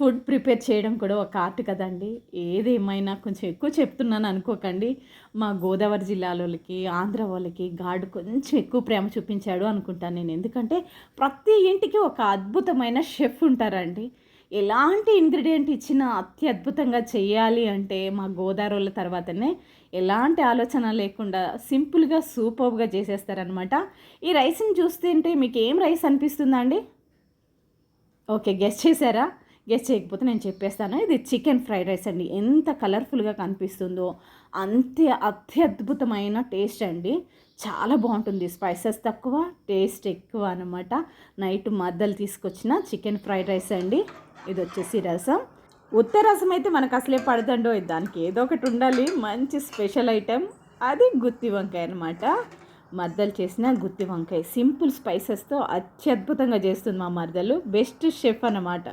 Food prepare చేయడం కూడా ఒక ఆర్ట్ కదండీ! ఏదేమైనా కొంచెం ఎక్కువ చెప్తున్నాను అనుకోకండి. మా గోదావరి జిల్లాలోళ్ళకి, ఆంధ్ర వాళ్ళకి గాడ్ కొంచెం ఎక్కువ ప్రేమ చూపించాడు అనుకుంటాను నేను. ఎందుకంటే ప్రతి ఇంటికి ఒక అద్భుతమైన షెఫ్ ఉంటారండి. ఎలాంటి ఇంగ్రీడియెంట్ ఇచ్చినా అత్యద్భుతంగా చేయాలి అంటే మా గోదావరోళ్ళ తర్వాతనే ఎలాంటి ఆలోచన లేకుండా సింపుల్‌గా, సూపర్బ్‌గా చేసేస్తారనమాట. ఈ రైస్‌ని చూస్తుంటే మీకేం రైస్ అనిపిస్తుందండి? ఓకే. గెస్ చేసారా? గెస్ చేయకపోతే నేను చెప్పేస్తాను. ఇది చికెన్ ఫ్రైడ్ రైస్ అండి. ఎంత కలర్‌ఫుల్‌గా కనిపిస్తుందో, అంతే అత్యద్భుతమైన టేస్ట్ అండి. చాలా బావుంటుంది. స్పైసెస్ తక్కువ, టేస్ట్ ఎక్కువ అనమాట. నైట్ మద్దలు తీసుకొచ్చిన చికెన్ ఫ్రైడ్ రైస్ అండి. ఇదొచ్చేసి రసం. ఉత్త రసం అయితే మనకసలే పడదండోయ్! దానికి ఏదో ఒకటి ఉండాలి. మంచి స్పెషల్ ఐటెమ్ అది గుత్తి వంకాయ అనమాట. మర్దలు చేసిన గుత్తి వంకాయ. సింపుల్ స్పైసెస్‌తో అత్యద్భుతంగా చేస్తుంది మా మరదలు. బెస్ట్ షెఫ్ అన్నమాట.